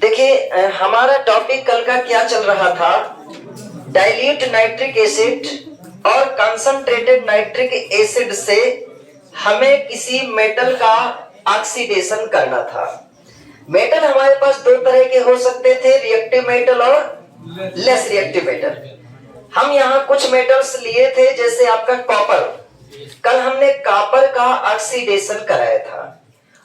देखिए हमारा टॉपिक कल का क्या चल रहा था, डाइल्यूट नाइट्रिक एसिड और कंसंट्रेटेड नाइट्रिक एसिड से हमें किसी मेटल का ऑक्सीडेशन करना था। मेटल हमारे पास दो तरह के हो सकते थे, रिएक्टिव मेटल और लेस रिएक्टिव मेटल। हम यहाँ कुछ मेटल्स लिए थे, जैसे आपका कॉपर। कल हमने कॉपर का ऑक्सीडेशन कराया था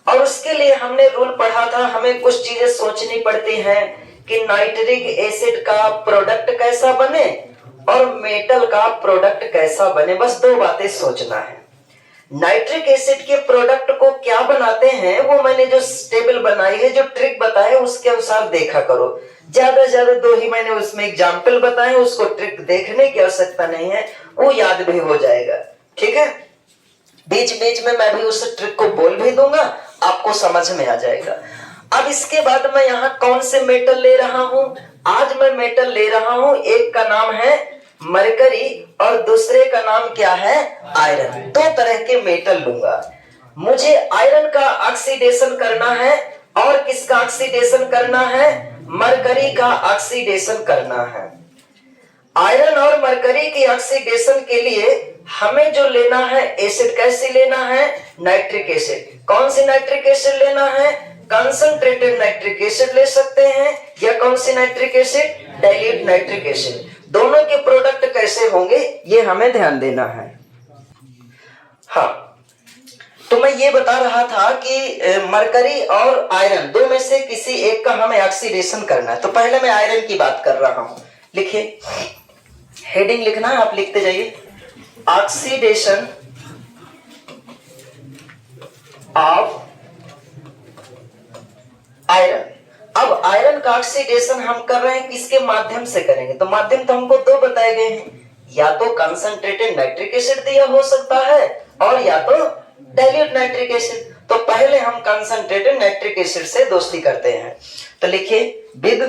और उसके लिए हमने रूल पढ़ा था। हमें कुछ चीजें सोचनी पड़ती हैं कि नाइट्रिक एसिड का प्रोडक्ट कैसा बने और मेटल का प्रोडक्ट कैसा बने। बस दो बातें सोचना है। नाइट्रिक एसिड के प्रोडक्ट को क्या बनाते हैं वो मैंने जो टेबल बनाई है, जो ट्रिक बताए, उसके अनुसार देखा करो। ज्यादा से ज्यादा दो ही मैंने उसमें एग्जाम्पल बताए, उसको ट्रिक देखने की आवश्यकता नहीं है, वो याद भी हो जाएगा। ठीक है, बीच बीच में मैं भी उस ट्रिक को बोल भी दूंगा, आपको समझ में आ जाएगा। अब इसके बाद मैं यहाँ कौन से मेटल ले रहा हूं? आज मैं मेटल ले रहा हूं, एक का नाम है मरकरी और दूसरे का नाम क्या है? आयरन। दो तरह के मेटल लूंगा। मुझे आयरन का ऑक्सीडेशन करना है और किसका ऑक्सीडेशन करना है? मरकरी का ऑक्सीडेशन करना है। आयरन और मरकरी की ऑक्सीडेशन के लिए हमें जो लेना है एसिड, कैसी लेना है? Nitric acid. कौन सी नाइट्रिक एसिड लेना है? कंसंट्रेटेड नाइट्रिक एसिड ले सकते हैं, या कौन सी nitric acid? Dilute nitric acid. दोनों के प्रोडक्ट कैसे होंगे ये हमें ध्यान देना है। हाँ, तो मैं ये बता रहा था कि मरकरी और आयरन दो में से किसी एक का हमें ऑक्सीडेशन करना है। तो पहले मैं आयरन की बात कर रहा हूं। लिखिए, हेडिंग लिखना है, आप लिखते जाइए। Oxidation of iron. अब आयरन का ऑक्सीडेशन हम कर रहे हैं, किसके माध्यम से करेंगे? तो माध्यम तो हमको दो बताए गए हैं, या तो कंसंट्रेटेड नाइट्रिक एसिड दिया हो सकता है और या तो डाइल्यूट नाइट्रिक एसिड। तो पहले हम कंसंट्रेटेड नाइट्रिक एसिड से दोस्ती करते हैं। तो लिखिए, विद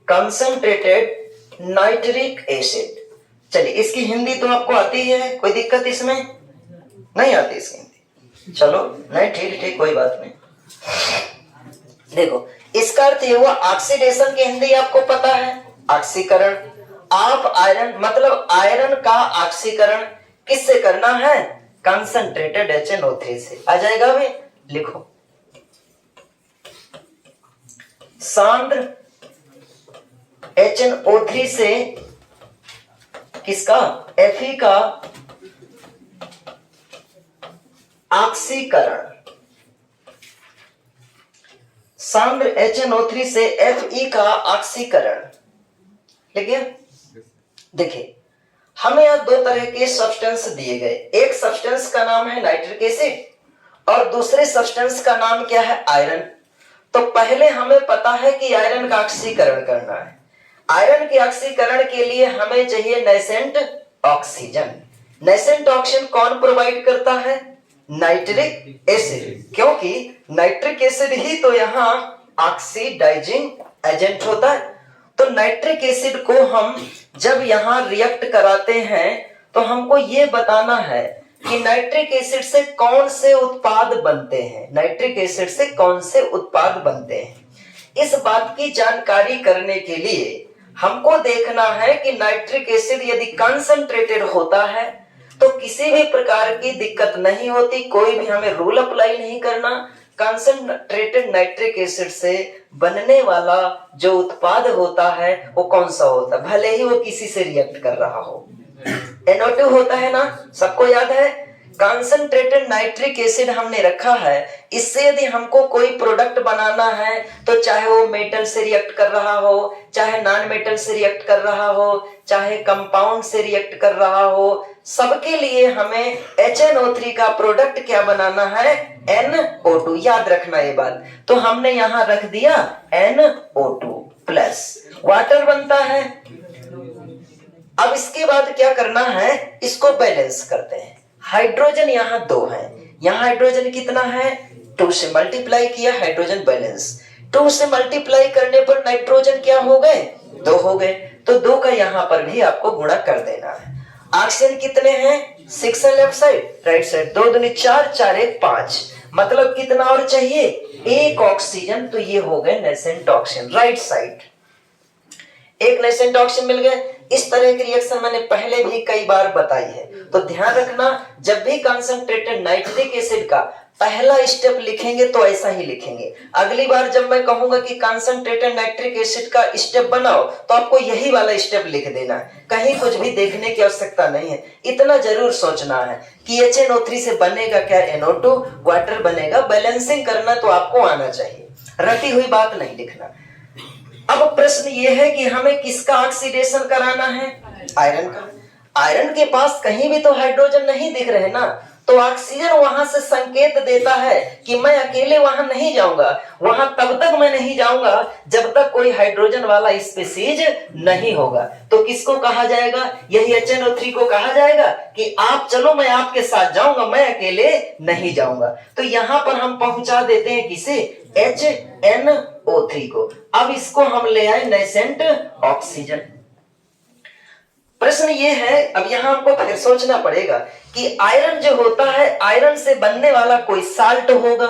कंसंट्रेटेड नाइट्रिक एसिड। चलिए, इसकी हिंदी तो आपको आती है, कोई दिक्कत इसमें नहीं आती इसकी हिंदी? चलो, नहीं, ठीक ठीक, कोई बात नहीं। देखो, इसका अर्थ ये हुआ, ऑक्सीडेशन की हिंदी आपको पता है, ऑक्सीकरण। आप आयरन, मतलब आयरन का ऑक्सीकरण किससे करना है? कंसंट्रेटेड HNO3 से। आ जाएगा भाई? लिखो, सांद्र HNO3 से किसका? Fe का ऑक्सीकरण। सांद्र HNO3 से Fe का ऑक्सीकरण। लिखिए, देखिए, हमें यहां दो तरह के सब्सटेंस दिए गए। एक सब्सटेंस का नाम है नाइट्रिक एसिड और दूसरे सब्सटेंस का नाम क्या है? आयरन। तो पहले हमें पता है कि आयरन का ऑक्सीकरण करना है। आयरन के ऑक्सीकरण के लिए हमें चाहिए नेसेंट ऑक्सीजन। नेसेंट ऑक्सीजन कौन प्रोवाइड करता है? नाइट्रिक एसिड, क्योंकि नाइट्रिक एसिड ही तो यहाँ ऑक्सीडाइजिंग एजेंट होता है। तो नाइट्रिक एसिड को हम जब यहाँ रिएक्ट कराते हैं तो हमको ये बताना है कि नाइट्रिक एसिड से कौन से उत्पाद बनते हैं। नाइट्रिक एसिड से कौन से उत्पाद बनते हैं, इस बात की जानकारी करने के लिए हमको देखना है कि नाइट्रिक एसिड यदि कंसंट्रेटेड होता है तो किसी भी प्रकार की दिक्कत नहीं होती, कोई भी हमें रूल अप्लाई नहीं करना। कंसंट्रेटेड नाइट्रिक एसिड से बनने वाला जो उत्पाद होता है वो कौन सा होता है, भले ही वो किसी से रिएक्ट कर रहा हो। NO2 होता है ना, सबको याद है। कंसंट्रेटेड नाइट्रिक एसिड हमने रखा है, इससे यदि हमको कोई प्रोडक्ट बनाना है तो चाहे वो मेटल से रिएक्ट कर रहा हो, चाहे नॉन मेटल से रिएक्ट कर रहा हो, चाहे कंपाउंड से रिएक्ट कर रहा हो, सबके लिए हमें HNO3 का प्रोडक्ट क्या बनाना है? NO2। याद रखना ये बात। तो हमने यहां रख दिया NO2 प्लस वाटर बनता है। अब इसके बाद क्या करना है? इसको बैलेंस करते हैं। हाइड्रोजन यहाँ दो है, यहाँ हाइड्रोजन कितना है? 2 से मल्टीप्लाई किया, हाइड्रोजन बैलेंस। 2 से मल्टीप्लाई करने पर नाइट्रोजन क्या हो गए? 2 हो गए। तो 2 का यहाँ पर भी आपको गुणा कर देना है। ऑक्सीजन कितने हैं? 6 है लेफ्ट साइड, राइट साइड 2 दूनी 4, 4 1 5। मतलब कितना और चाहिए, एक ऑक्सीजन। तो ये हो गए नेसेंट ऑक्सीजन, राइट साइड एक नेसेंट ऑक्सीजन मिल गए। इस तरह की रिएक्शन मैंने पहले भी कई बार बताई है, तो ध्यान रखना जब भी कंसंट्रेटेड नाइट्रिक एसिड का पहला स्टेप लिखेंगे तो ऐसा ही लिखेंगे। अगली बार जब मैं कहूंगा कि कंसंट्रेटेड नाइट्रिक एसिड का स्टेप बनाओ तो आपको यही वाला स्टेप लिख देना है, कहीं कुछ भी देखने की आवश्यकता नहीं है। इतना जरूर सोचना है कि HNO3 से बनेगा क्या, NO2 वाटर बनेगा। बैलेंसिंग करना तो आपको आना चाहिए, रटी हुई बात नहीं लिखना। अब प्रश्न ये है कि हमें किसका ऑक्सीडेशन कराना है, आयरन का। आयरन के पास कहीं भी तो हाइड्रोजन नहीं दिख रहे ना, तो ऑक्सीजन वहां से संकेत देता है कि मैं अकेले वहां नहीं जाऊंगा, वहां तब तक मैं नहीं जाऊंगा जब तक कोई हाइड्रोजन वाला स्पीशीज नहीं होगा। तो किसको कहा जाएगा, यही HNO3 को कहा जाएगा कि आप चलो मैं आपके साथ जाऊंगा, मैं अकेले नहीं जाऊंगा। तो यहां पर हम पहुंचा देते हैं किसे, HNO3 को। अब इसको हम ले आए नेसेंट ऑक्सीजन। प्रश्न ये है, अब यहां हमको फिर सोचना पड़ेगा कि आयरन जो होता है, आयरन से बनने वाला कोई साल्ट होगा।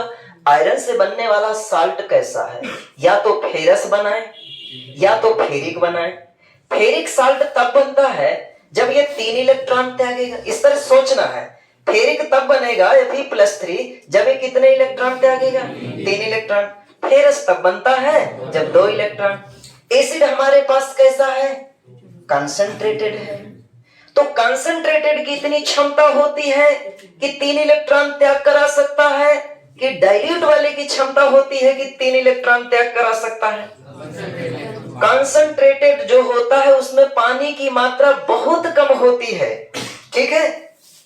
आयरन से बनने वाला साल्ट कैसा है, या तो फेरस बनाए या तो फेरिक बनाए। फेरिक साल्ट तब बनता है जब ये 3 इलेक्ट्रॉन त्यागेगा, इस तरह सोचना है। फेरिक तब बनेगा Fe+3 जब ये कितने इलेक्ट्रॉन त्यागेगा, 3 इलेक्ट्रॉन। फेरस तब बनता है जब 2 इलेक्ट्रॉन। एसिड हमारे पास कैसा है, कंसंट्रेटेड है। तो कंसंट्रेटेड की इतनी क्षमता होती है कि 3 इलेक्ट्रॉन त्याग करा सकता है, कि डाइल्यूट वाले की क्षमता होती है कि 3 इलेक्ट्रॉन त्याग करा सकता है। कंसंट्रेटेड जो होता है उसमें पानी की मात्रा बहुत कम होती है, ठीक है।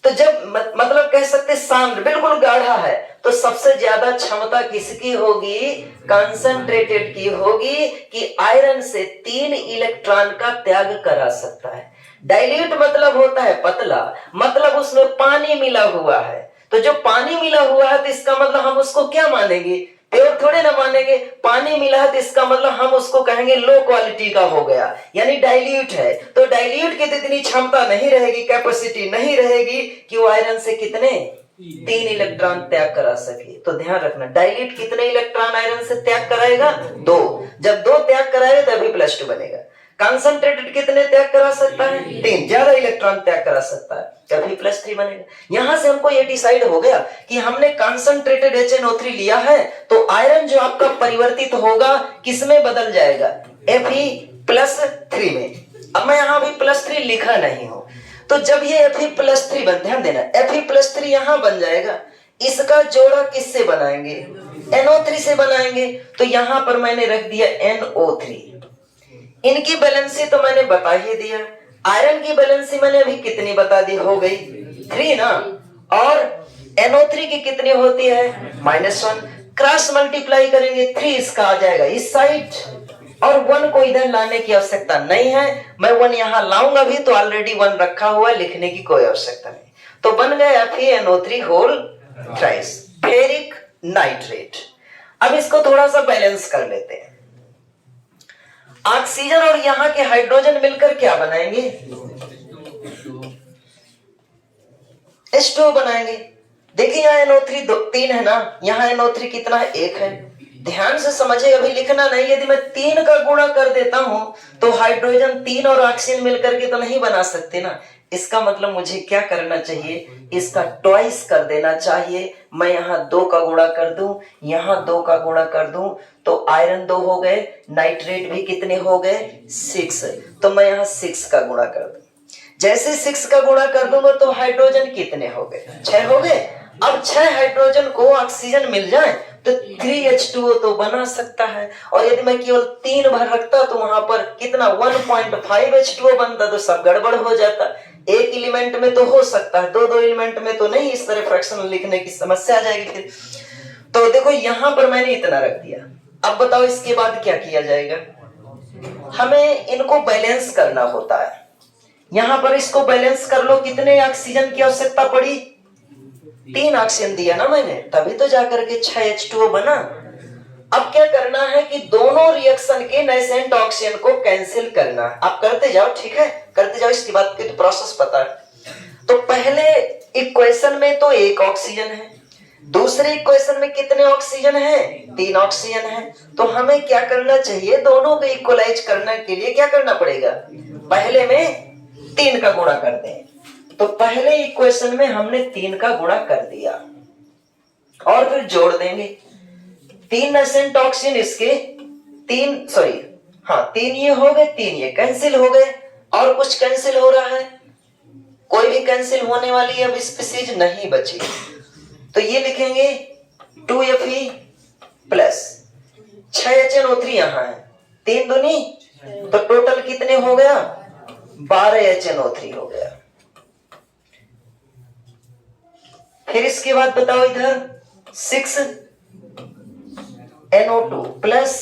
तो जब मतलब कह सकते सांद्र बिल्कुल गाढ़ा है, तो सबसे ज्यादा क्षमता किसकी होगी, कंसंट्रेटेड की होगी, कि आयरन से 3 इलेक्ट्रॉन का त्याग करा सकता है। डाइल्यूट मतलब होता है पतला, मतलब उसमें पानी मिला हुआ है। तो जो पानी मिला हुआ है तो इसका मतलब हम उसको क्या मानेंगे, प्योर थोड़े ना मानेंगे। पानी मिला है तो इसका मतलब हम उसको कहेंगे लो क्वालिटी का हो गया, यानी डाइल्यूट है। तो डाइल्यूट की तो इतनी क्षमता नहीं रहेगी, कैपेसिटी नहीं रहेगी कि वो आयरन से कितने 3 इलेक्ट्रॉन त्याग करा सके। तो ध्यान रखना, डाइल्यूट कितने इलेक्ट्रॉन आयरन से त्याग कराएगा, 2। जब 2 त्याग कराएगा तभी +2 बनेगा। कंसंट्रेटेड कितने त्याग करा सकता है, 3, ज्यादा इलेक्ट्रॉन त्याग करा सकता है, तभी +3 बनेगा। यहां से हमको ये डिसाइड हो गया कि हमने कंसंट्रेटेड HNO3 लिया है, तो आयरन जो आपका परिवर्तित होगा किसमें बदल जाएगा, Fe+3 में। अब मैं यहां भी +3 लिखा नहीं हूं, तो जब ये Fe+3 बन, ध्यान देना, Fe+3 यहां बन जाएगा, इसका जोड़ा किससे बनाएंगे, NO3 से बनाएंगे। तो यहां पर मैंने रख दिया NO3। इनकी बैलेंसी तो मैंने बता ही दिया। आयरन की बैलेंसी मैंने अभी कितनी बता दी, हो गई 3 ना। और NO3 की कितनी होती है, -1। क्रॉस मल्टीप्लाई करेंगे, 3 इसका आ जाएगा इस साइड, और 1 को इधर लाने की आवश्यकता नहीं है। मैं 1 यहां लाऊंगा भी तो ऑलरेडी 1 रखा हुआ है, लिखने की कोई आवश्यकता नहीं। तो बन गया FeNO3 whole thrice, ferric nitrate. अब इसको थोड़ा सा बैलेंस कर लेते हैं। ऑक्सीजन और यहां के हाइड्रोजन मिलकर क्या बनाएंगे, H2O बनाएंगे। देखिए यहाँ NO3 3 है ना, यहाँ NO3 कितना है, 1 है। ध्यान से समझिए, अभी लिखना नहीं। यदि मैं 3 का गुणा कर देता हूं तो हाइड्रोजन 3 और ऑक्सीजन मिलकर के तो नहीं बना सकते ना। इसका मतलब मुझे क्या करना चाहिए, इसका ट्वाइस कर देना चाहिए। मैं यहाँ 2 का गुणा कर दूं, यहाँ 2 का गुणा कर दूं, तो आयरन 2 हो गए, नाइट्रेट भी कितने हो गए, 6। तो मैं यहाँ 6 का गुणा कर दूं। जैसे 6 का गुणा कर दूंगा तो हाइड्रोजन कितने हो गए, 6 हो गए। अब 6 हाइड्रोजन को ऑक्सीजन मिल जाए तो 3H2O तो बना सकता है। और यदि मैं केवल 3 भर रखता तो वहां पर कितना 1.5 H2O बनता, तो सब गड़बड़ हो जाता। एक एलिमेंट में तो हो सकता है, 2 एलिमेंट में तो नहीं। इस तरह फ्रैक्शनल लिखने की समस्या आ जाएगी फिर। तो देखो यहां पर मैंने इतना रख दिया। अब बताओ इसके बाद क्या किया जाएगा, हमें इनको बैलेंस करना होता है। यहां पर इसको बैलेंस कर लो, कितने ऑक्सीजन की आवश्यकता पड़ी, 3 ऑक्सीजन दिया ना मैंने, तभी तो जाकर के 6 H2O बना। अब क्या करना है कि दोनों रिएक्शन के नेसेंट ऑक्सीजन को कैंसिल करना है। आप करते जाओ, ठीक है, करते जाओ, इसके बाद की तो प्रोसेस पता है। तो पहले इक्वेशन में तो 1 ऑक्सीजन है, दूसरे इक्वेशन में कितने ऑक्सीजन है? 3 ऑक्सीजन है। तो हमें क्या करना चाहिए? दोनों को इक्वलाइज करने के लिए क्या करना पड़ेगा? पहले में 3 का गुणा कर दें। तो पहले इक्वेशन में हमने 3 का गुणा कर दिया और फिर जोड़ देंगे। 3 एसेंट ऑक्सीजन इसके 3 ये हो गए, 3 ये कैंसिल हो गए और कुछ कैंसिल हो रहा है? कोई भी कैंसिल होने वाली अब स्पीसीज नहीं बची। तो ये लिखेंगे 2Fe प्लस 6HNO3 यहां है, 3 दूनी तो टोटल कितने हो गया? 12HNO3 हो गया। फिर इसके बाद बताओ इधर 6NO2 प्लस,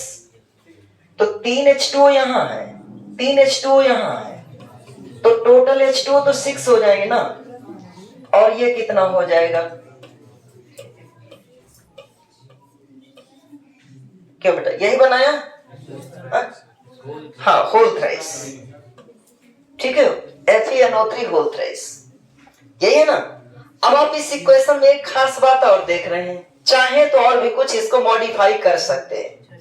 तो 3H2O यहां है, 3H2O यहां है, तो टोटल H2O तो 6 हो जाएंगे ना। और ये कितना हो जाएगा? क्या बेटा यही बनाया? हाँ, होल थ्राइस। ठीक है, FeNO3 होल थ्राइस, यही है ना। अब आप इस इक्वेशन में एक खास बात और देख रहे हैं, चाहे तो और भी कुछ इसको मॉडिफाई कर सकते हैं।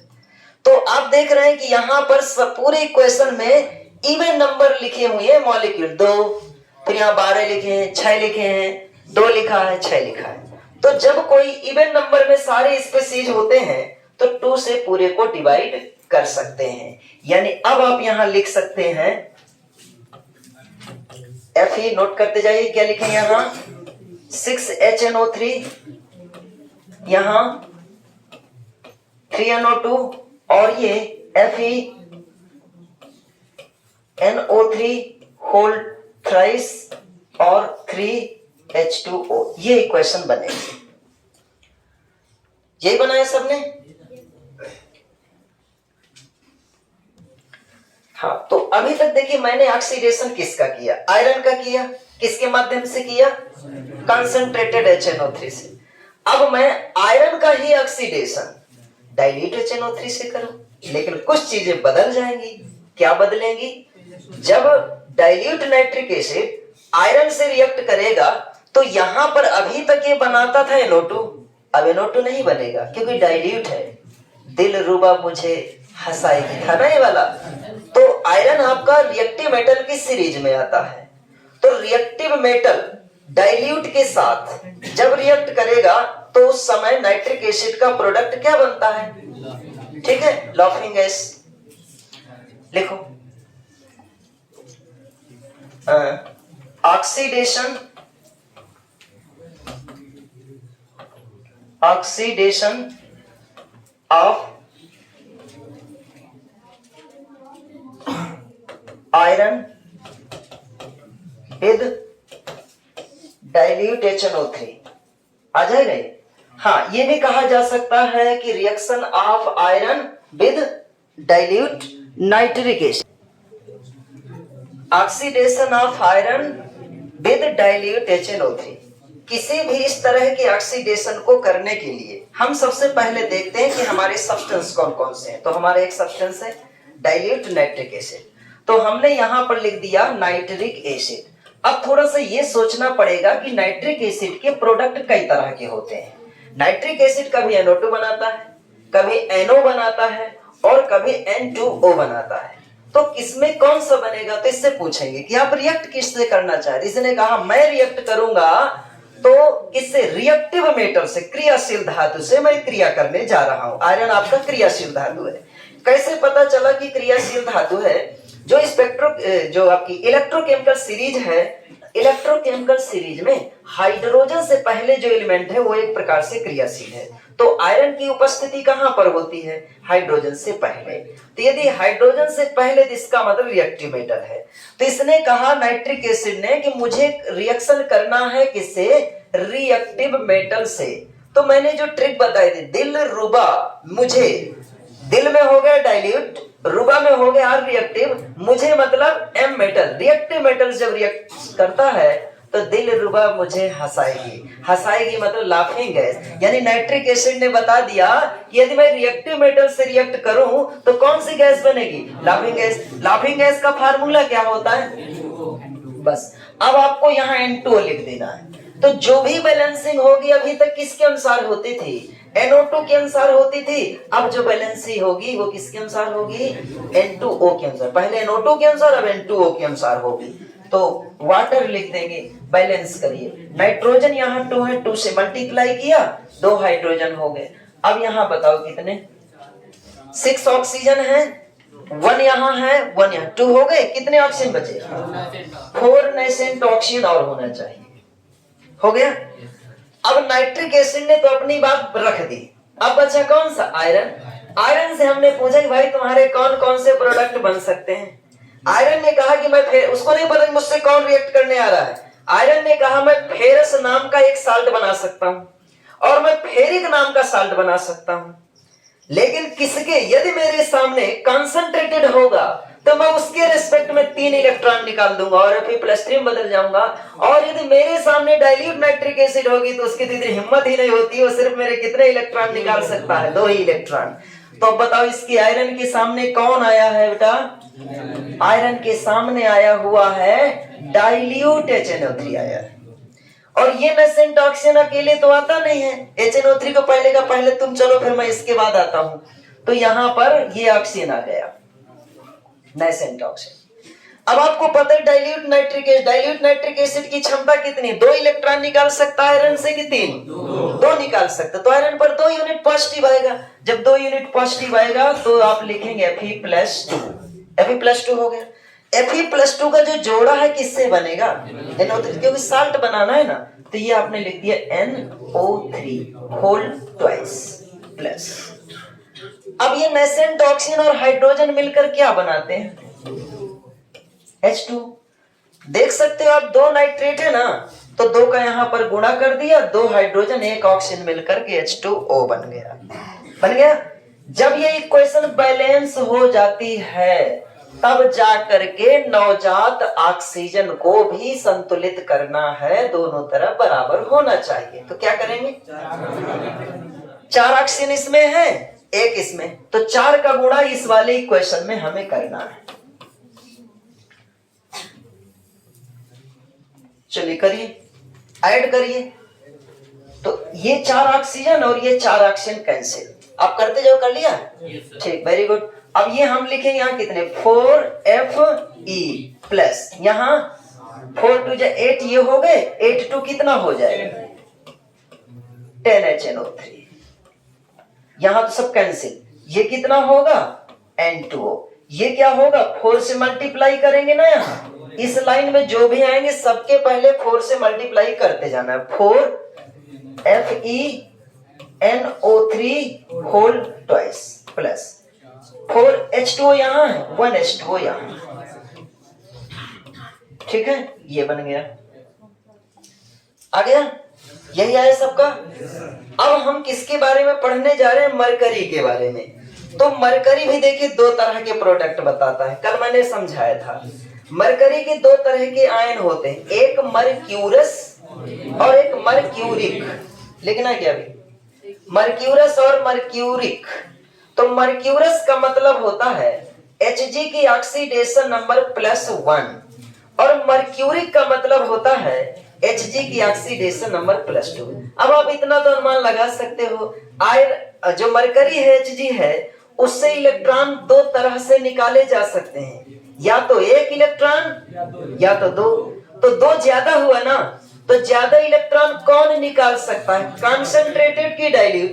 तो आप देख रहे हैं कि यहां पर पूरे इक्वेशन में इवन नंबर लिखे हुए हैं मॉलिक्यूल 2, फिर यहाँ 12 लिखे हैं, 6 लिखे हैं, 2 लिखा है, 6 लिखा है। तो जब कोई इवन नंबर में सारे स्पीसीज होते हैं तो 2 से पूरे को डिवाइड कर सकते हैं। यानी अब आप यहां लिख सकते हैं Fe, नोट करते जाइए क्या लिखेंगे यहां 6HNO3, यहां 3NO2 और ये FeNO3 होल थ्राइस और 3H2O। ये इक्वेशन बनेगी। यही बनाया सबने? हाँ, तो अभी तक देखिए मैंने ऑक्सीडेशन किसका किया? आयरन का किया। किसके माध्यम से किया? कंसंट्रेटेड HNO3 से। अब मैं आयरन का ही ऑक्सीडेशन डाइल्यूट HNO3 से करूं, लेकिन कुछ चीजें बदल जाएंगी। क्या बदलेंगी? जब डाइल्यूट नाइट्रिक एसिड आयरन से रिएक्ट करेगा तो यहां पर अभी तक ये बनाता था NO2, अब NO2 नहीं बनेगा क्योंकि डाइल्यूट है। दिल रुबा मुझे हंसाएगी था ना ये वाला। तो आयरन आपका रिएक्टिव मेटल की सीरीज में आता है। तो रिएक्टिव मेटल डाइल्यूट के साथ जब रिएक्ट करेगा तो उस समय नाइट्रिक एसिड का प्रोडक्ट क्या बनता है? ठीक है, लाफिंग गैस। लिखो oxidation of iron with dilute HNO3 आ जाएगा ये। हाँ, ये भी कहा जा सकता है कि reaction of iron with dilute nitric acid. Oxidation of iron with dilute HNO3। किसी भी इस तरह के ऑक्सीडेशन को करने के लिए हम सबसे पहले देखते हैं कि हमारे सब्सटेंस कौन कौन से हैं। तो हमारे एक सब्सटेंस है डाइल्यूट नाइट्रिक एसिड, तो हमने यहां पर लिख दिया नाइट्रिक एसिड। अब थोड़ा सा ये सोचना पड़ेगा कि नाइट्रिक एसिड के प्रोडक्ट कई तरह के होते हैं। नाइट्रिक एसिड कभी NO2 बनाता है, कभी NO बनाता है और कभी N2O बनाता है। तो किसमें कौन सा बनेगा? तो इससे पूछेंगे कि आप रिएक्ट किससे करना चाहते। इसने कहा मैं रिएक्ट करूंगा तो किससे? रिएक्टिव मेटल से, क्रियाशील धातु से मैं क्रिया करने जा रहा हूं। आयरन आपका क्रियाशील धातु है। कैसे पता चला कि क्रियाशील धातु है? जो आपकी इलेक्ट्रोकेमिकल सीरीज है, इलेक्ट्रोकेमिकल सीरीज में हाइड्रोजन से पहले जो एलिमेंट है वो एक प्रकार से क्रियाशील है। तो आयरन की उपस्थिति कहां पर होती है? हाइड्रोजन से पहले। तो यदि हाइड्रोजन से पहले तो इसका मतलब रिएक्टिव मेटल है। तो इसने कहा नाइट्रिक एसिड ने कि मुझे रिएक्शन करना है किससे? रिएक्टिव मेटल से। तो मैंने जो ट्रिक बताई थी, दिल रुबा मुझे, दिल में हो गया डाइल्यूट, रुबा में हो गया रिएक्टिव, मुझे मतलब M मेटल। रिएक्टिव मेटल जब रिएक्ट करता है तो दिल रुबा मुझे हंसाएगी। हंसाएगी मतलब लाफिंग गैस। यानी नाइट्रिक एसिड ने बता दिया कि यदि मैं रिएक्टिव मेटल से रिएक्ट करूं तो कौन सी गैस बनेगी? Laughing gas. लाफिंग गैस का फार्मूला क्या होता है? बस अब आपको यहाँ N2O लिख देना है। तो जो भी बैलेंसिंग होगी अभी तक किसके अनुसार होती थी, NO2 के अनुसार होती थी। अब जो बैलेंसिंग होगी वो किसके अनुसार होगी, N2O के अनुसार। पहले NO2 के अनुसार, अब N2O के अनुसार होगी। तो वाटर लिख देंगे, बैलेंस करिए। नाइट्रोजन यहाँ 2 है, 2 से मल्टीप्लाई किया, 2 हाइड्रोजन हो गए। अब यहाँ बताओ कितने, 6 ऑक्सीजन है, 1 यहाँ है, 1 यहाँ, 2 हो गए। कितने ऑक्सीजन बचे, 4 नेसेंट ऑक्सीजन और होना चाहिए। हो गया। अब नाइट्रिक एसिड ने तो अपनी बात रख दी, अब बचा कौन सा, आयरन। आयरन से हमने पूछा कि भाई तुम्हारे कौन कौन से प्रोडक्ट बन सकते हैं। आयरन ने कहा कि मैं उसको नहीं पता मुझसे कौन रिएक्ट करने आ रहा है। आयरन ने कहा मैं फेरस नाम का एक साल्ट बना सकता हूं और मैं फेरिक नाम का साल्ट बना सकता हूं, लेकिन किसके, यदि मेरे सामने कंसंट्रेटेड होगा तो मैं उसके रिस्पेक्ट में 3 इलेक्ट्रॉन निकाल दूंगा और Fe+3 बदल जाऊंगा। और यदि मेरे सामने डाइल्यूट नाइट्रिक एसिड होगी तो उसकी तो इतनी हिम्मत ही नहीं होती, वो सिर्फ मेरे कितने इलेक्ट्रॉन निकाल सकता है, 2 ही इलेक्ट्रॉन। तो अब बताओ इसकी आयरन के सामने कौन आया है बेटा, आयरन के सामने आया हुआ है डाइल्यूट HNO3 आया है। और ये नेसेंट ऑक्सीजन अकेले तो आता नहीं है, HNO3 को पहले का पहले तुम चलो, फिर मैं इसके बाद आता हूं। तो यहां पर ये ऑक्सीजन आ गया, नेसेंट ऑक्सीजन। अब आपको पता है डाइल्यूट नाइट्रिक एसिड की क्षमता कितनी, 2 इलेक्ट्रॉन निकाल सकता है आयरन से कि 3, 2 निकाल सकता। तो आयरन पर 2 यूनिट पॉजिटिव आएगा। जब 2 यूनिट पॉजिटिव आएगा तो आप लिखेंगे Fe+2, Fe+2 हो गया। Fe+2 का जो जोड़ा है किससे बनेगा, NO3, क्योंकि साल्ट बनाना है ना, तो ये आपने लिख दिया NO3 होल ट्वाइस प्लस। अब ये नेसेंट ऑक्सीजन और हाइड्रोजन मिलकर क्या बनाते हैं, H2। देख सकते हो आप 2 नाइट्रेट है ना, तो 2 का यहां पर गुणा कर दिया, 2 हाइड्रोजन 1 ऑक्सीजन मिलकर के H2O बन गया। जब ये इक्वेशन बैलेंस हो जाती है तब जाकर के नवजात ऑक्सीजन को भी संतुलित करना है, दोनों तरफ बराबर होना चाहिए। तो क्या करेंगे, 4 ऑक्सीजन इसमें है, 1 इसमें, तो 4 का गुणा इस वाले इक्वेशन में हमें करना है। चलिए करिए, ऐड करिए। तो ये 4 ऑक्सीजन और ये 4 ऑक्सीजन कैंसिल, आप करते जाओ, कर लिया, ठीक, वेरी गुड। अब ये हम लिखेंगे यहाँ कितने, 4Fe प्लस, यहाँ 4 2 8, ये हो गए, 8 2 कितना हो जाएगा, 10HNO3। यहां तो सब कैंसिल, ये कितना होगा N2O, ये क्या होगा, 4 से मल्टीप्लाई करेंगे ना, यहाँ इस लाइन में जो भी आएंगे सबके पहले 4 से मल्टीप्लाई करते जाना है। 4FeNO3 whole twice plus 4H2O यहाँ है, 1H2O यहाँ, ठीक है, ये बन गया, आ गया, यही आया सबका। अब हम किसके बारे में पढ़ने जा रहे हैं, मरकरी के बारे में। तो मरकरी भी देखिए 2 तरह के प्रोडक्ट बताता है, कल मैंने समझाया था। मरकरी के 2 तरह के आयन होते हैं, एक मर्क्यूरस और एक मर्क्यूरिक। लिखना क्या भी, मर्क्यूरस और मर्क्यूरिक। तो मर्क्यूरस का मतलब होता है Hg की ऑक्सीडेशन नंबर +1 और मर्क्यूरिक का मतलब होता है Hg की ऑक्सीडेशन नंबर +2। अब आप इतना तो अनुमान लगा सकते हो, जो मरकरी है Hg है, उससे इलेक्ट्रॉन 2 तरह से निकाले जा सकते हैं, या तो 1 इलेक्ट्रॉन या तो 2। तो 2 ज्यादा हुआ ना, तो ज्यादा इलेक्ट्रॉन कौन निकाल सकता है, कंसंट्रेटेड की डाइल्यूट,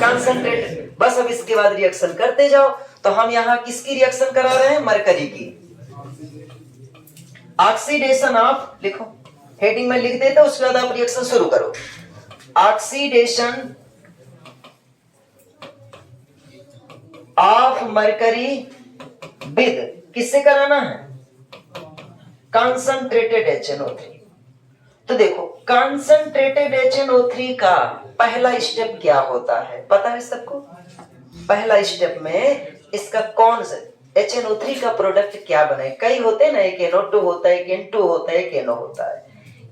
कंसंट्रेटेड। बस अब इसके बाद रिएक्शन करते जाओ। तो हम यहाँ किसकी रिएक्शन करा रहे हैं, मरकरी की। ऑक्सीडेशन ऑफ, लिखो हेडिंग में लिख देते, उसके बाद आप रिएक्शन शुरू करो। ऑक्सीडेशन ऑफ मरकरी विद, किससे कराना है, कंसंट्रेटेड HNO3। तो देखो कंसंट्रेटेड HNO3 का पहला स्टेप क्या होता है, पता है सबको। पहला स्टेप में इसका कौन सा HNO3 का प्रोडक्ट क्या बने, कई होते हैं ना, एक NO2 होता है, एक N2 होता है, एक NO होता है।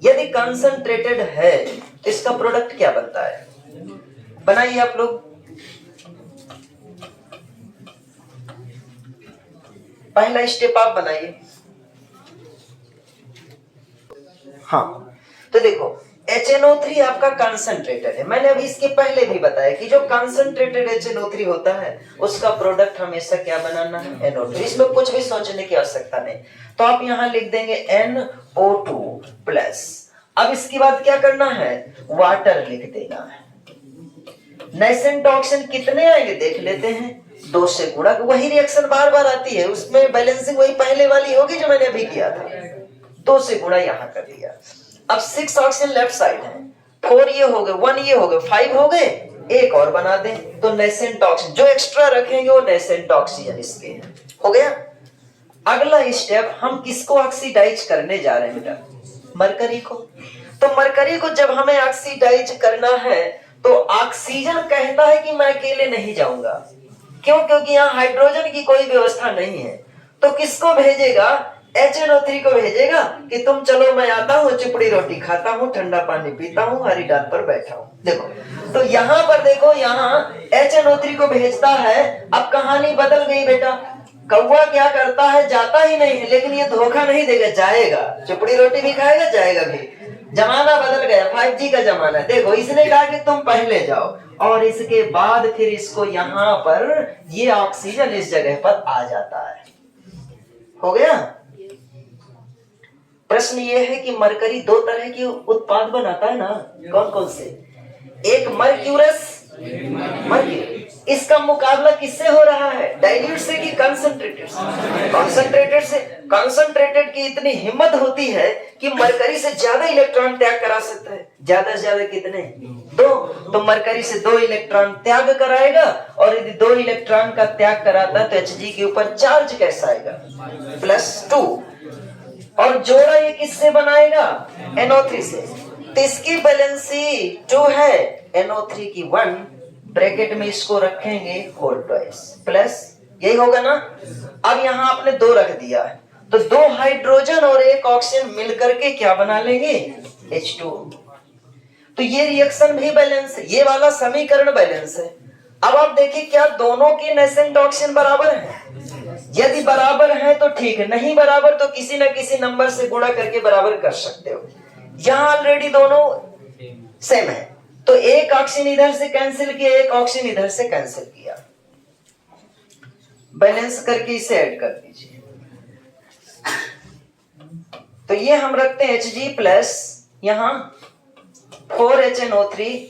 यदि कंसंट्रेटेड है तो इसका प्रोडक्ट क्या बनता है, बनाइए आप लोग। पहला स्टेप आप बनाइए। हाँ, तो देखो HNO3 आपका कंसंट्रेटेड है। मैंने अभी इसके पहले भी बताया कि जो कंसंट्रेटेड HNO3 होता है उसका प्रोडक्ट हमेशा क्या बनाना है, NO2। इसमें कुछ भी सोचने की आवश्यकता नहीं। तो आप यहां लिख देंगे NO2 प्लस। अब इसके बाद क्या करना है, वाटर लिख देना है। नेसेंट ऑक्सीजन कितने आएंगे देख लेते हैं, 2 से गुणा। वही रिएक्शन बार बार आती है, उसमें बैलेंसिंग वही पहले वाली होगी जो मैंने अभी किया था। 2 से गुणा यहां कर दिया। अब 6 ऑक्सीजन लेफ्ट साइड है, 4 ये हो गए, 1 ये हो गए, 5 हो गए, एक और बना दें तो नेसेंट ऑक्सीजन जो एक्स्ट्रा रखेंगे वो नेसेंट ऑक्सीजन इसके हैं। हो गया। अगला स्टेप, हम किसको ऑक्सीडाइज करने जा रहे हैं बेटा, मरकरी को। तो मरकरी को जब हमें ऑक्सीडाइज करना है तो ऑक्सीजन कहता है कि मैं अकेले नहीं जाऊंगा। क्यों? क्योंकि यहाँ हाइड्रोजन की कोई व्यवस्था नहीं है। तो किसको भेजेगा, HNO3 को भेजेगा कि तुम चलो मैं आता हूँ, चिपड़ी रोटी खाता हूँ, ठंडा पानी पीता हूँ, हरी डाल पर बैठा हूँ। देखो तो यहाँ पर देखो, यहाँ HNO3 को भेजता है। अब कहानी बदल गई बेटा। कौवा क्या करता है, जाता ही नहीं है, लेकिन ये धोखा नहीं देगा, जाएगा, चिपड़ी रोटी भी खाएगा, जाएगा भी। जमाना बदल गया, 5G का जमाना है। देखो इसने कहा कि तुम पहले जाओ और इसके बाद फिर इसको यहाँ पर ये ऑक्सीजन इस जगह पर आ जाता है। हो गया। प्रश्न ये है कि मरकरी 2 तरह की उत्पाद बनाता है ना, कौन कौन से, एक मर्क्यूरस, मर्क्यूरी। इसका मुकाबला किससे हो रहा है, डाइल्यूट से कि कंसंट्रेटेड से? कंसंट्रेटेड से। कंसंट्रेटेड की इतनी हिम्मत होती है कि मरकरी से ज्यादा इलेक्ट्रॉन त्याग करा सकता है। ज्यादा से ज्यादा कितने, 2। तो मरकरी से 2 इलेक्ट्रॉन त्याग कराएगा, और यदि 2 इलेक्ट्रॉन का त्याग कराता है तो Hg के ऊपर चार्ज कैसा आएगा, +2। और जोड़ा ये किससे बनाएगा, NO3 से। तो इसकी बैलेंसी 2 है, NO3 की 1, ब्रैकेट में इसको रखेंगे होल ट्वाइस, प्लस, यही होगा ना। अब यहाँ आपने 2 रख दिया है, तो 2 हाइड्रोजन और 1 ऑक्सीजन मिलकर के क्या बना लेंगे, H2। तो ये रिएक्शन भी बैलेंस है, ये वाला समीकरण बैलेंस है। अब आप देखिए क्या दोनों के नेसेंट ऑक्सीजन बराबर है? यदि बराबर है तो ठीक है, नहीं बराबर तो किसी न किसी नंबर से गुणा करके बराबर कर सकते हो। यहाँ ऑलरेडी दोनों सेम है, तो 1 ऑक्सीजन इधर से कैंसिल किया, 1 ऑक्सीजन इधर से कैंसिल किया, बैलेंस करके इसे ऐड कर दीजिए। तो ये हम रखते हैं Hg प्लस यहां 4HNO3।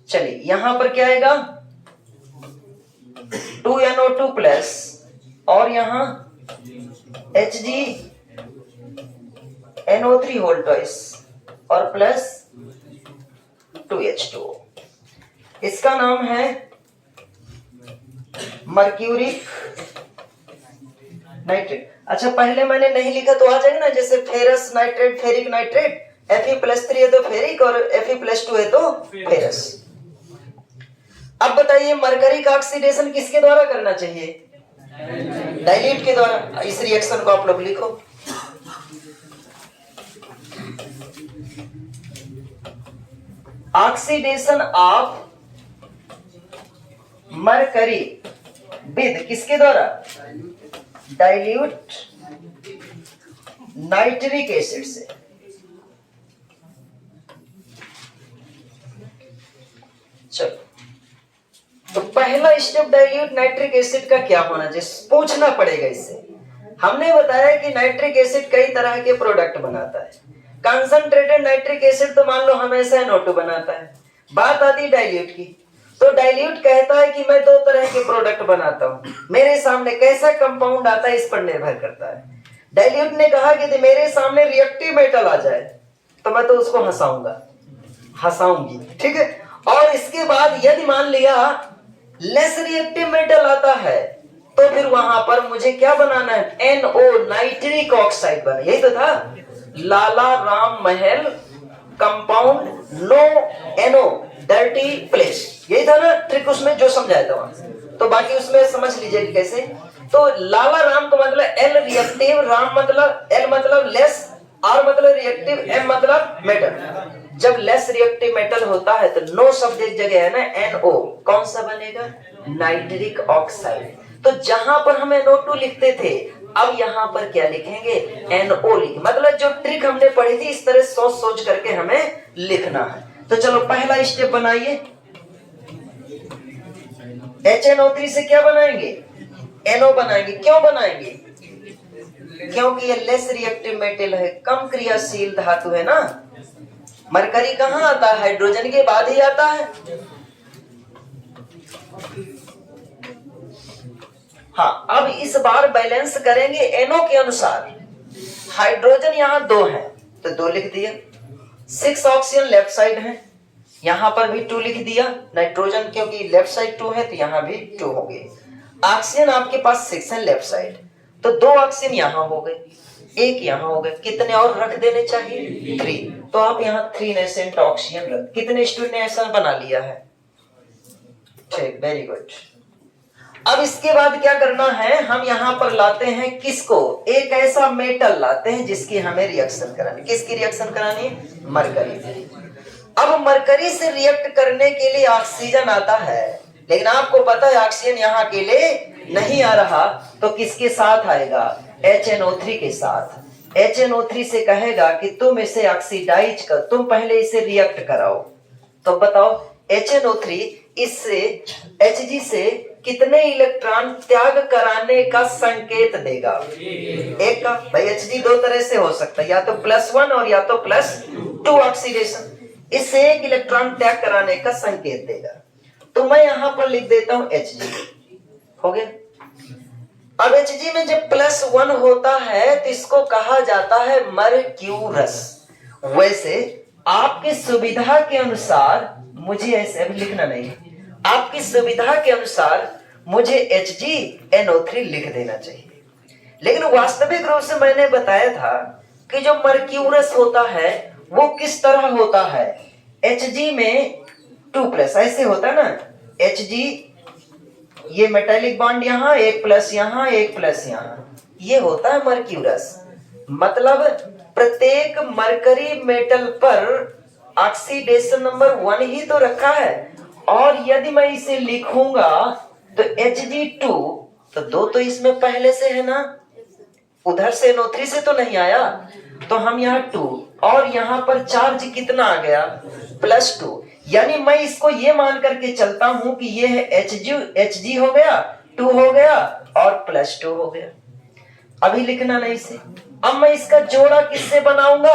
चलिए यहां पर क्या आएगा, 2NO2 प्लस, और यहां HgNO3 होल ट्वाइस और प्लस 2H2। इसका नाम है मर्क्यूरिक नाइट्रेट। अच्छा पहले मैंने नहीं लिखा तो आ जाएगा ना, जैसे ferrous nitrate, ferric nitrate, Fe+3 है तो फेरिक और Fe+2 है तो फेरस। अब बताइए मरकरी का ऑक्सीडेशन किसके द्वारा करना चाहिए, डाइल्यूट के द्वारा। इस रिएक्शन को आप लोग लिखो। ऑक्सीडेशन ऑफ मरकरी विद किसके द्वारा, डाइल्यूट नाइट्रिक एसिड से। चलो तो पहला स्टेप डाइल्यूट नाइट्रिक एसिड का क्या होना चाहिए, पूछना पड़ेगा इससे। हमने बताया कि नाइट्रिक एसिड कई तरह के प्रोडक्ट बनाता है। कंसंट्रेटेड नाइट्रिक एसिड तो मान लो हमेशा NO2 बनाता है। बात आती है डाइल्यूट की, तो डाइल्यूट कहता है कि मैं 2 तरह के प्रोडक्ट बनाता हूं, मेरे सामने कैसा कंपाउंड आता है इस पर निर्भर करता है। डाइल्यूट ने कहा कि मेरे सामने रिएक्टिव मेटल आ जाए तो मैं तो उसको हंसाऊंगा, हंसाऊंगी, ठीक है। और इसके बाद यदि मान लिया लेस रिएक्टिव मेटल आता है तो फिर वहां पर मुझे क्या बनाना है, NO नाइट्रिक ऑक्साइड बना। यही तो था Lala Ram Mahal compound no NO dirty place, यही था ना ट्रिक उसमें जो समझाया था वहां। तो बाकी उसमें समझ लीजिए कैसे। तो लाला राम का मतलब L रिएक्टिव, राम मतलब L मतलब लेस, R मतलब रिएक्टिव, M मतलब मेटल। जब लेस रिएक्टिव मेटल होता है तो नो शब्द एक जगह है ना, NO कौन सा बनेगा, नाइट्रिक ऑक्साइड। तो जहां पर हम NO2 लिखते थे अब यहाँ पर क्या लिखेंगे, NO लिख, मतलब जो ट्रिक हमने पढ़ी थी इस तरह सोच सोच करके हमें लिखना है। तो चलो पहला स्टेप बनाइए, HNO3 से क्या बनाएंगे, NO बनाएंगे। क्यों बनाएंगे, क्योंकि ये लेस रिएक्टिव मेटल है, कम क्रियाशील धातु है ना। मरकरी कहाँ आता है, हाइड्रोजन के बाद ही आता है। हाँ, अब इस बार बैलेंस करेंगे NO के अनुसार। हाइड्रोजन यहाँ 2 है तो 2 लिख दिया, 6 ऑक्सीजन लेफ्ट साइड है, यहाँ पर भी 2 लिख दिया। नाइट्रोजन क्योंकि लेफ्ट साइड 2 है तो यहाँ भी 2 हो गए। ऑक्सीजन आपके पास 6 है लेफ्ट साइड, तो 2 ऑक्सीजन यहाँ हो गए, 1 यहाँ हो गए। कितने और रख देने चाहिए, 3। तो आप यहाँ 3 नेसेंट ऑक्सीजन रख। कितने स्टूडेंट ने ऐसा बना लिया है, ठीक, वेरी गुड। अब इसके बाद क्या करना है, हम यहाँ पर लाते हैं किसको, एक ऐसा मेटल लाते हैं जिसकी हमें रिएक्शन करानी। किसकी रिएक्शन करानी है, मरकरी। अब मरकरी से रिएक्ट करने के लिए ऑक्सीजन आता है, लेकिन आपको पता है ऑक्सीजन यहाँ के लिए नहीं आ रहा, तो किसके साथ आएगा, HNO3 के साथ। HNO3 से कहेगा कि तुम इसे ऑक्सीडाइज कर, तुम पहले इसे रिएक्ट कराओ। तो बताओ HNO3 इससे Hg से कितने इलेक्ट्रॉन त्याग कराने का संकेत देगा, एक का। भाई Hg 2 तरह से हो सकता है, या तो +1 और या तो +2 ऑक्सीडेशन। इससे 1 इलेक्ट्रॉन त्याग कराने का संकेत देगा। तो मैं यहां पर लिख देता हूं Hg, हो गया। अब Hg में जब +1 होता है तो इसको कहा जाता है मरक्यूरस। वैसे आपकी सुविधा के अनुसार मुझे ऐसे अभी लिखना नहीं, आपकी सुविधा के अनुसार मुझे HgNO3 लिख देना चाहिए, लेकिन वास्तविक रूप से मैंने बताया था कि जो मरक्यूरस होता है वो किस तरह होता है, Hg में 2+ ऐसे होता है ना। Hg ये मेटालिक बॉन्ड यहाँ, 1+ यहाँ, 1+ यहाँ, ये होता है मरक्यूरस। मतलब प्रत्येक मरकरी मेटल पर ऑक्सीडेशन नंबर 1 ही तो रखा है, और यदि मैं इसे लिखूंगा तो Hg2, तो 2 तो इसमें पहले से है ना, उधर से NO3 से तो नहीं आया, तो हम यहाँ 2, और यहाँ पर चार्ज कितना आ गया, +2। यानी मैं इसको ये मान करके चलता हूं कि ये है Hg हो गया, 2 हो गया और +2 हो गया। अभी लिखना नहीं से। अब मैं इसका जोड़ा किससे बनाऊंगा,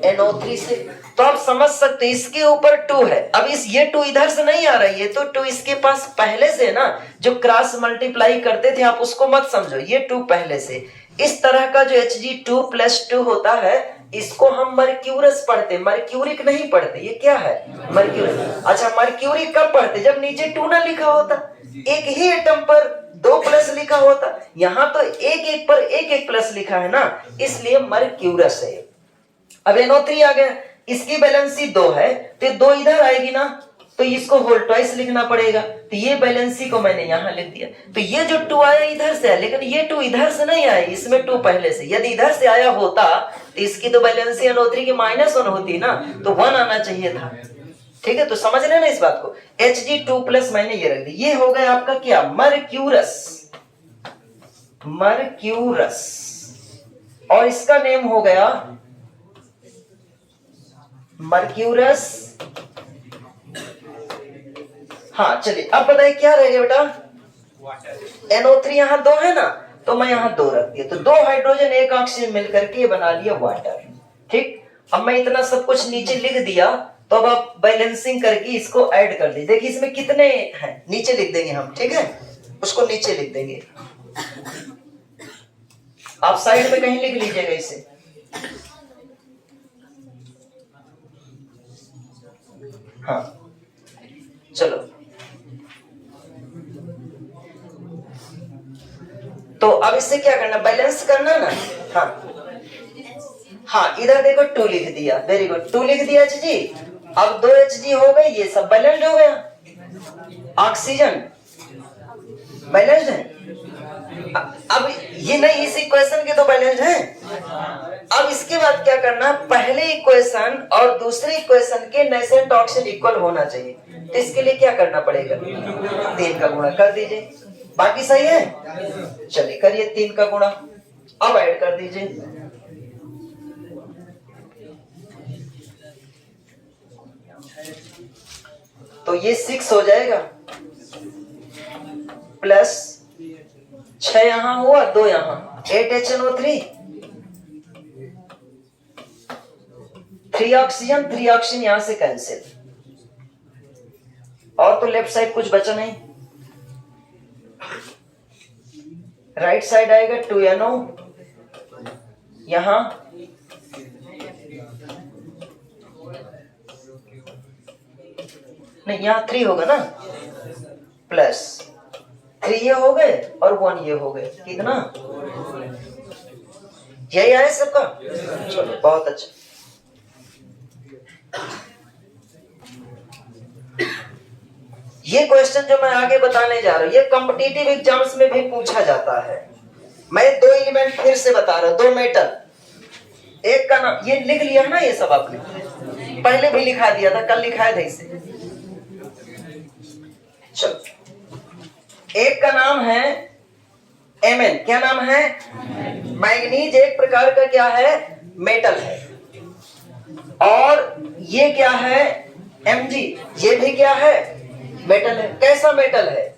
NO3 से। तो आप समझ सकते इसके ऊपर 2 है, अब ये 2 इधर से नहीं आ रही है, तो 2 इसके पास पहले से ना, जो क्रॉस मल्टीप्लाई करते थे आप उसको मत समझो, ये 2 पहले से। इस तरह का जो Hg2 + 2 होता है इसको हम मर्क्यूरस पढ़ते, मर्क्यूरिक नहीं पढ़ते। ये क्या है, मर्क्यूरिक। अच्छा, मर्क्यूरिक कब पढ़ते, जब नीचे 2 ना लिखा होता, एक ही एटम पर 2+ लिखा होता। यहाँ तो एक पर एक प्लस लिखा है ना, इसलिए मर्क्यूरस है। अब NO3 आ गया, इसकी बैलेंसी 2 है, तो 2 इधर आएगी ना, तो इसको होल ट्वाइस लिखना पड़ेगा। तो ये बैलेंसी को मैंने यहाँ लिख दिया। तो ये जो 2 आया इधर से है, लेकिन ये 2 इधर से नहीं आया, इसमें 2 पहले से। यदि इधर से आया होता तो इसकी तो बैलेंसी NO3 की -1 होती ना, तो 1 आना चाहिए था। ठीक है, तो समझ रहे ना इस बात को। Hg2+ मैंने ये रख दी, ये हो गया आपका क्या, मर्क्यूरस। मर्क्यूरस, और इसका नेम हो गया मर्क्यूरस। हाँ चलिए, अब बताइए क्या रहेगा बेटा, NO3 यहाँ 2 है ना, तो मैं यहाँ 2 रख दिया, तो 2 हाइड्रोजन 1 ऑक्सीजन मिलकर के बना लिया वाटर। ठीक, अब मैं इतना सब कुछ नीचे लिख दिया, तो अब आप बैलेंसिंग करके इसको ऐड कर दीजिए। देखिए इसमें कितने हैं, नीचे लिख देंगे हम, ठीक है, उसको नीचे लिख देंगे। आप साइड में कहीं लिख लीजिएगा इसे। हाँ चलो, तो अब इससे क्या करना, बैलेंस करना ना। हाँ इधर देखो 2 लिख दिया, वेरी गुड, 2 लिख दिया Hg। अब 2 Hg हो गए, ये सब बैलेंस्ड हो गया। ऑक्सीजन बैलेंस्ड है। अब ये नहीं, इस इक्वेशन के तो बैलेंस्ड है। अब इसके बाद क्या करना, पहले इक्वेशन और दूसरे इक्वेशन के नेसेंट ऑक्सीजन इक्वल होना चाहिए। तो इसके लिए क्या करना पड़ेगा, 3 का गुणा कर दीजिए, बाकी सही है। चलिए करिए 3 का गुणा, अब ऐड कर दीजिए, तो ये 6 हो जाएगा, प्लस 6 यहां हुआ, 2 यहां, 8HNO3, 3 ऑक्सीजन, 3 ऑक्सीजन यहां से कैंसिल, और तो लेफ्ट साइड कुछ बचा नहीं, राइट साइड आएगा 2NO, यहां नहीं, यहां 3 होगा ना, प्लस 3 ये हो गए और 1 ये हो गए, कितना, यही आया सबका, चलो बहुत अच्छा। ये क्वेश्चन जो मैं आगे बताने जा रहा हूं, ये कॉम्पिटिटिव एग्जाम्स में भी पूछा जाता है। मैं 2 एलिमेंट फिर से बता रहा हूं, 2 मेटल, एक का नाम, ये लिख लिया ना, ये सब आपने पहले भी लिखा दिया था, कल लिखाया था इसे। चलो, एक का नाम है Mn, क्या नाम है, मैंगनीज एक प्रकार का क्या है, मेटल है, और ये क्या है Mg, ये भी क्या है, मेटल है। कैसा मेटल है,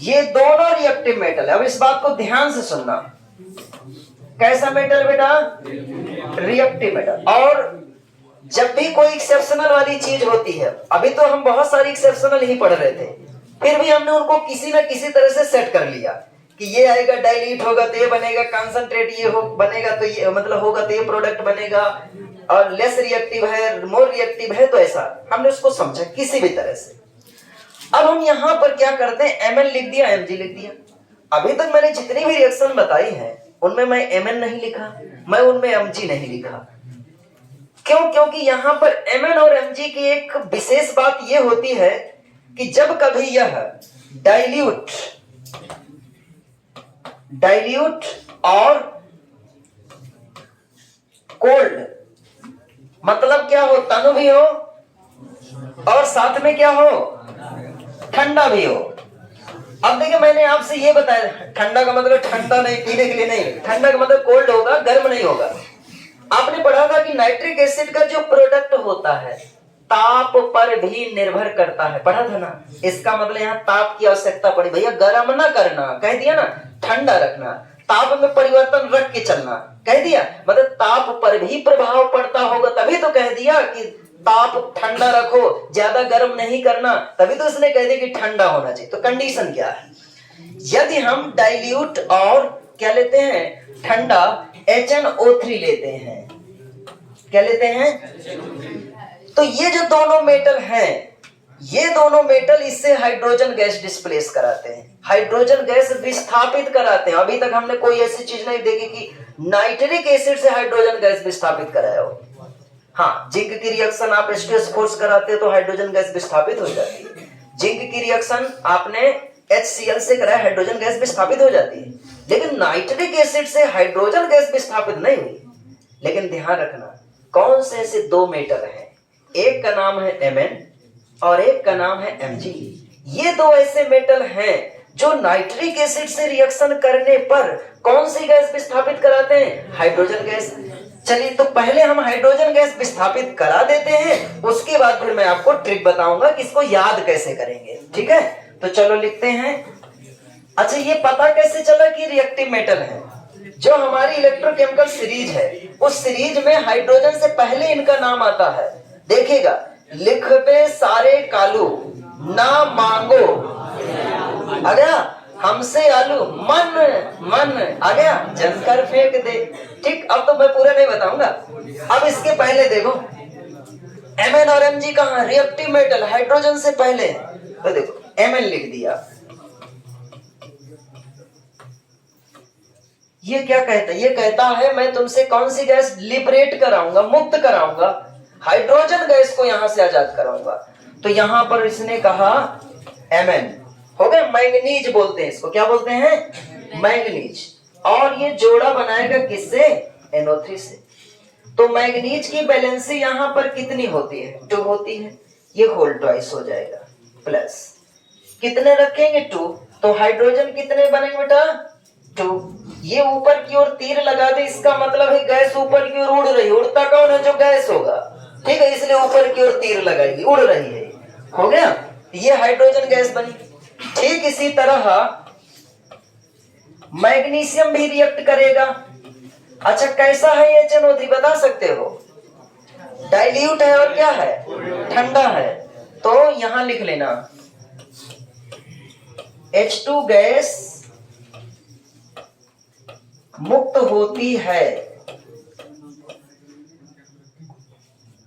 ये दोनों रिएक्टिव मेटल है। अब इस बात को ध्यान से सुनना, कैसा मेटल बेटा, रिएक्टिव मेटल। और जब भी कोई एक्सेप्शनल वाली चीज होती है, अभी तो हम बहुत सारी एक्सेप्शनल ही पढ़ रहे थे, फिर भी हमने उनको किसी ना किसी तरह से सेट कर लिया कि ये आएगा डाइल्यूट होगा तो ये बनेगा, कंसंट्रेट ये हो बनेगा तो ये मतलब होगा तो ये प्रोडक्ट बनेगा, और लेस रिएक्टिव है, मोर रिएक्टिव है, तो ऐसा हमने उसको समझा किसी भी तरह से। अब हम यहां पर क्या करते हैं, Mn लिख दिया, Mg लिख दिया। अभी तक मैंने जितनी भी रिएक्शन बताई है उनमें मैं Mn नहीं लिखा, मैं उनमें Mg नहीं लिखा। क्यों? क्योंकि यहां पर Mn और Mg की एक विशेष बात यह होती है कि जब कभी यह डाइल्यूट और कोल्ड, मतलब क्या हो, तनु भी हो और साथ में क्या हो, ठंडा भी हो। अब देखिए, मैंने आपसे ये बताया, ठंडा का मतलब ठंडा नहीं, पीने के लिए नहीं, ठंडा का मतलब कोल्ड होगा, गर्म नहीं होगा। आपने पढ़ा था कि नाइट्रिक एसिड का जो प्रोडक्ट होता है ताप पर भी निर्भर करता है, पढ़ा था ना। इसका मतलब यहाँ ताप की आवश्यकता पड़ी, भैया गर्म ना करना, कह दिया ना, ठंडा रखना, ताप में परिवर्तन रख के चलना, कह दिया। मतलब ताप पर भी प्रभाव पड़ता होगा, तभी तो कह दिया कि ताप ठंडा रखो, ज्यादा गर्म नहीं करना, तभी तो उसने कह दिया कि ठंडा होना चाहिए। तो कंडीशन क्या है, यदि हम डाइल्यूट और क्या लेते हैं, ठंडा HNO3 लेते हैं, क्या लेते हैं, तो ये जो दोनों मेटल हैं, ये दोनों मेटल इससे हाइड्रोजन गैस डिस्प्लेस कराते हैं, हाइड्रोजन गैस विस्थापित कराते हैं। अभी तक हमने कोई ऐसी चीज नहीं देखी कि नाइट्रिक एसिड से हाइड्रोजन गैस विस्थापित कराया हो। हाँ, जिंक की रिएक्शन आप H2S फोर्स कराते हो तो हाइड्रोजन गैस विस्थापित हो जाती है। जिंक की रिएक्शन आपने HCl से कराया, हाइड्रोजन गैस विस्थापित हो जाती है। लेकिन नाइट्रिक एसिड से हाइड्रोजन गैस विस्थापित नहीं हुई। लेकिन ध्यान रखना, कौन से ऐसे 2 मेटल हैं, एक का नाम है Mn और एक का नाम है Mg। ये 2 ऐसे मेटल हैं जो नाइट्रिक एसिड से रिएक्शन करने पर कौन सी गैस विस्थापित कराते हैं, हाइड्रोजन गैस। चलिए, तो पहले हम हाइड्रोजन गैस विस्थापित करा देते हैं, उसके बाद फिर मैं आपको ट्रिक बताऊंगा कि इसको याद कैसे करेंगे, ठीक है। तो चलो लिखते हैं। अच्छा, ये पता कैसे चला कि रिएक्टिव मेटल है, जो हमारी इलेक्ट्रोकेमिकल सीरीज है, उस सीरीज में हाइड्रोजन से पहले इनका नाम आता है। देखिएगा, लिखबे सारे कालू ना मांगो, आ गया हमसे आलू, मन मन आ गया, जलकर फेंक दे। ठीक, अब तो मैं पूरा नहीं बताऊंगा। अब इसके पहले देखो, Mn और Mg कहां, रिएक्टिव मेटल, हाइड्रोजन से पहले। तो देखो, Mn लिख दिया। ये क्या कहता है, ये कहता है मैं तुमसे कौन सी गैस लिबरेट कराऊंगा, मुक्त कराऊंगा, हाइड्रोजन गैस को यहां से आजाद कराऊंगा। तो यहां पर इसने कहा Mn, हो गया, मैंगनीज बोलते हैं इसको, क्या बोलते हैं, मैंगनीज। और ये जोड़ा बनाएगा किससे, NO3 से। तो मैंगनीज की बैलेंसी यहां पर कितनी होती है, 2 होती है। ये होल ट्वाइस हो जाएगा, प्लस कितने रखेंगे, 2। तो हाइड्रोजन कितने बनेंगे बेटा, 2। ये ऊपर की ओर तीर लगा दे, इसका मतलब है गैस ऊपर की ओर उड़ रही। उड़ता कौन है? जो गैस होगा, ठीक है, इसलिए ऊपर की ओर तीर लगाएगी, उड़ रही है। हो गया, ये हाइड्रोजन गैस बनी। ठीक इसी तरह मैग्नीशियम भी रिएक्ट करेगा। अच्छा, कैसा है ये HNO3 बता सकते हो? डाइल्यूट है और क्या है? ठंडा है। तो यहां लिख लेना H2 गैस मुक्त होती है।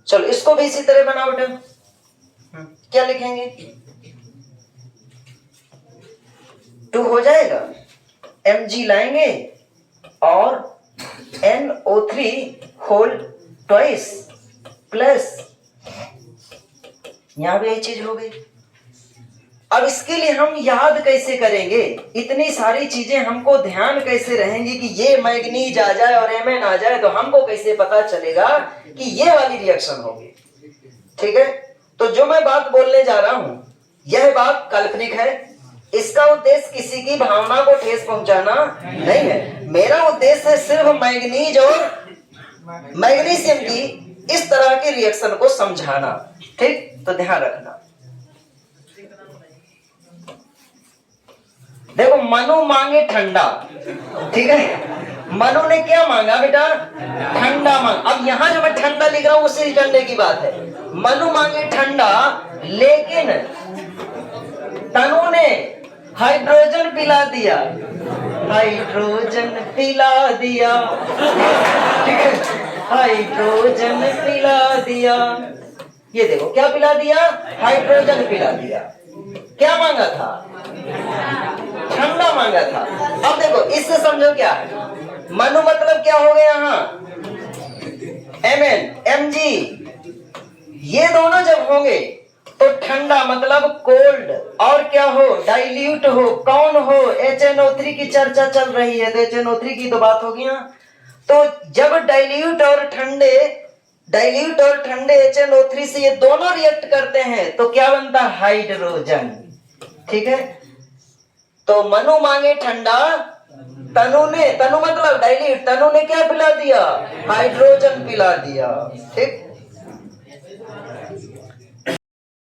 चलो इसको भी इसी तरह बनाओ बेटा। क्या लिखेंगे? 2 हो जाएगा, Mg लाएंगे और NO3 होल ट्वाइस प्लस, यहां भी यही चीज हो गई। अब इसके लिए हम याद कैसे करेंगे? इतनी सारी चीजें हमको ध्यान कैसे रहेंगी कि ये मैग्नीज आ जाए और Mn आ जाए, तो हमको कैसे पता चलेगा कि ये वाली रिएक्शन होगी? ठीक है, तो जो मैं बात बोलने जा रहा हूं यह बात काल्पनिक है। इसका उद्देश्य किसी की भावना को ठेस पहुंचाना नहीं है। मेरा उद्देश्य है सिर्फ मैग्नीज और मैग्नीशियम की इस तरह के रिएक्शन को समझाना। ठीक, तो ध्यान रखना। देखो, मनु मांगे ठंडा, ठीक है, मनु ने क्या मांगा बेटा? ठंडा मांग। अब यहां जो मैं ठंडा लिख रहा हूं उसी ठंडे की बात है। मनु मांगे ठंडा, लेकिन तनु ने हाइड्रोजन पिला दिया। हाइड्रोजन पिला दिया, ठीक है, हाइड्रोजन पिला दिया। ये देखो क्या पिला दिया? हाइड्रोजन पिला दिया। क्या मांगा था? ठंडा मांगा था। अब देखो इससे समझो क्या है। मनु मतलब क्या हो गया? यहाँ Mn Mg, ये दोनों जब होंगे तो ठंडा मतलब कोल्ड, और क्या हो? डाइल्यूट हो। कौन हो? HNO3 की चर्चा चल रही है, तो HNO3 की तो बात होगी ना। तो जब डाइल्यूट और ठंडे HNO3 से ये दोनों रिएक्ट करते हैं तो क्या बनता है? हाइड्रोजन। ठीक है, तो मनु मांगे ठंडा, तनु मतलब डाइल्यूट, तनु ने क्या पिला दिया? हाइड्रोजन पिला दिया। ठीक,